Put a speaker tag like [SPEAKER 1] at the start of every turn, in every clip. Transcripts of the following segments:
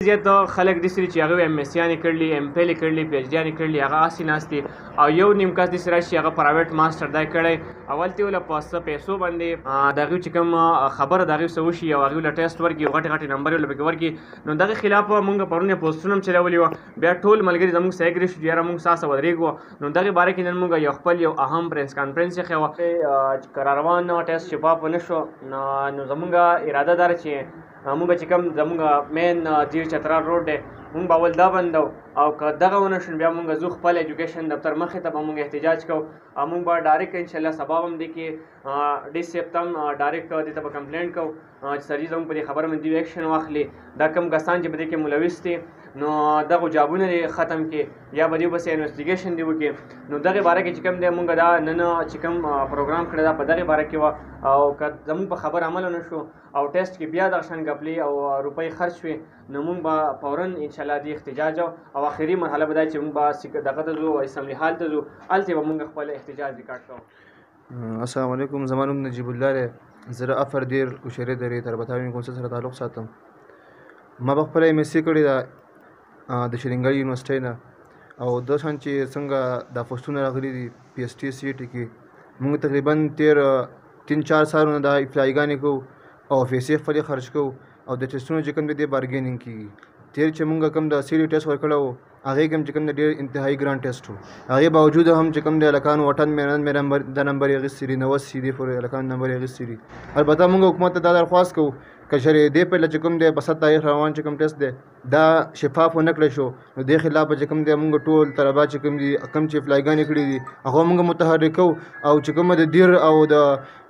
[SPEAKER 1] زیات خلک داسې دي چې هغه ایم ایس یانې کړلي ام فیل یې کړلي پی ایچ ډي یانې کړلي هغه هسې ناست دي او یو نیم کس داسې راشي هغه پرایویټ ماسټر دا کړی اول ته یې له په څه پیسو باندې د هغوی چې کوم خبره د هغوی څه وشي او هغوی له ټیسټ ورکړي غټې غټې نمبر یې له پکې ورکړي نو دغه خلاف مونږ پرون یې پوسټونه هم چلولي وه بیا ټول ملګري زموږ سره اګري شو چې یاره مونږ ستاسو ودرېږو نو دغې باره کې نن مونږ یو خپل یو اهم پریس کانفرنس یې وه چې که راروان ټیسټ شفاف ونه شو نو زمونږ اراده دا ده چې مونږ چې کوم زمونږ مین جیر چترال روډ دی مونږ به اول دا بندو او که دغه ونه شو بیا مونږ ځو خپل ایجوکیشن دفتر مخې ته به مونږ احتجاج کوو او مونږ به ډایرکټ انشاءالله سبا هم دی کې ډي سی ته هم ډایرکټ دې ته به کمپلینټ کوو چې سر جي زموږ په دې خبره باندې ایکشن واخلي دا کوم کسان چې په دې کې ملوث دي نو دغه جابونه دې ختم کړي یا به دې بس انویسټیګیشن دې وکړي نو دغې باره کې چې کوم دی مونږ دا نن چې کوم پروګرام کړی دا په دغې باره کې وه او که زموږ په خبره عمل ونه شو او ټیسټ کې بیا دغه شان ګپلې او روپۍ خرج شوې نو مونږ به فورا انشاءالله دې احتجاج او آخري مرحله به دا چې مونږ به دغه ته ځو اسمبلي هال ته ځو هلته به مونږ خپل احتجاج ریکارډ کوو.
[SPEAKER 2] السلام علیکم زما نوم نجیب الله دی زه د افر دیر کوشرې درې تربتاوین کونسل سره تعلق ساتم ما به خپله ایم ایس سی کړې ده د شرینګل یونیورسټۍ نه او د شان چې څنګه دا پوسټونه راغلي دي پی ایس ټي سی ای ټي کې مونږ تقریبا 3-4 سالونه دا اپلایګانې کوو او پیسې خپلې خرج کوو او د ټیسټونو چې کوم دی دې بارګینینګ کېږي تېر چې مونږ کوم د سی ډي ټیسټ ورکړی و هغې کې هم چې کوم د ډېر انتهایي ګران ټیسټ و هغې باوجود هم چې کوم دی هلکانو 98 دا نمبر یې اخیستي دي 90 دې پورې هلکانو نمبر یې اخیستي دي البته مونږ حکومت ته دا درخواست کوو که چېرې دې پهله چې کوم دی په 7 تاریخ روان چې کوم ټیسټ دی دا شفاف ونه کړی شو نو دې خلاف به چې کوم دی مونږ ټول طلبا چې کوم دي کوم چې اپلایګانې کړي دي هغه مونږ متحرک کوو او چې کومه د دیر او د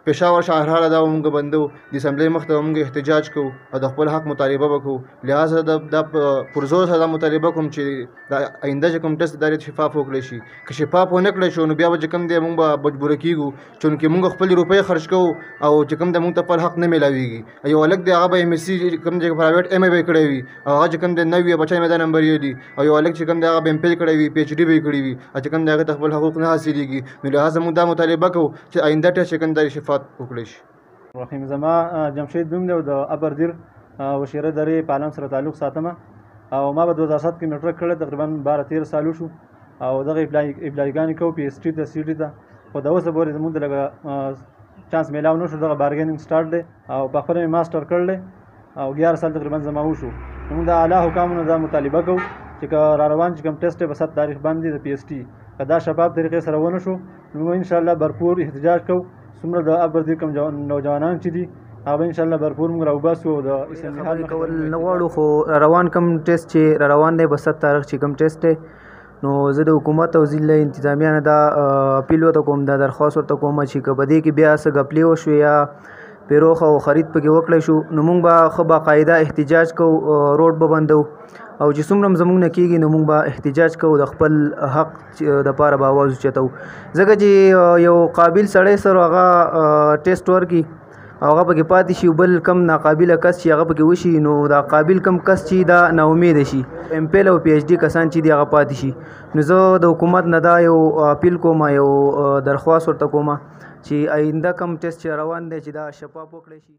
[SPEAKER 2] پېښور شهرحاله دا مونږ بندو د اسمبلۍ مخ ته مونږ احتجاج کوو او د خپل حق مطالبه به کوو لہذا دا پرزور سره دا مطالبه کوم چې دا آینده چې کوم ټیسټ دا شفاف وکړی شي که شفاف ونه کړی شو نو بیا به چې کوم دی مونږ به مجبوره کېږو چونکې مونږ خپلې روپۍ خرج کوو او چې کوم دی مونږ ته خپل حق نه میلاویږي یو هلک دی هغه به ایم ایس سی کوم دی پرایویټ ایم ای به یې کړی وي او هغه چې کوم دی 9 بچی مې دا نمبر یې دي او یو هلک چې کوم دی هغه به ایم فیل کړی وي پی ایچ ډي به یې کړي وي او چې کوم دی هغه ته خپل حقوق نه حاصلېږي نو لہذا مونږ دا مطالبه کوو چې آینده ټیسټ چې کوم دی شفاف وکړی شي.
[SPEAKER 3] رحیم زما جمشید نوم دی او د ابردیر وشیره درې پالم سره تعلق ساتم او ما به 2007 کې میټرک کړی تقریبا 12-13 سال وشو او دغه اپلایګانې کوو پی ایس ټي ته سی ډي ته خو د اوسه پورې زموږ د لږه چانس میلاو نه شو دغه بارګینینګ سټارټ دی او په خپله مې ماسټر کړلی او 11 سال تقریبا زما وشو موږ د اعلی حکامو نه دا مطالبه کوو چې که را روان چې کوم ټیسټ دی په 7 تاریخ باندې د پی ایس ټي که دا شفاف طریقې سره ونه شو نو موږ انشاءالله بھرپور احتجاج کوو څومره د ابردیر کوم نوجوانان چې دي هغه انشاءالله بھرپور موږ راوباسو او د اسمبلي حال
[SPEAKER 4] کول نه غواړو خو روان کوم ټیسټ چې روان دی په 7 تاریخ چې کوم ټیسټ دی نو زه د حکومت او ضلع انتظامیه نه دا اپیل ورته کوم دا درخواست ورته کوم چې که په دې کې بیا څه غپلې وشوې یا پیروخ او خرید پکې وکړی شو نو موږ به ښه باقاعده احتجاج کوو روډ به بندو او چې څومره هم زموږ نه کېږي نو موږ به احتجاج کوو د خپل حق دپاره به اواز اوچتو ځکه چې یو قابل سړی سره هغه ټیسټ ورکړي او هغه پکې پاتې شي بل کم ناقابله کس چې هغه پکې وشي نو دا قابل کم کس چې دا ناامیده شي ایم پیل او پی ایچ ډي کسان چې دي هغه پاتې شي نو زه د حکومت نه دا یو اپیل کوم یو درخواست ورته کوم چې آینده کم ټیسټ چې روان دی چې دا شفاف وکړی شي.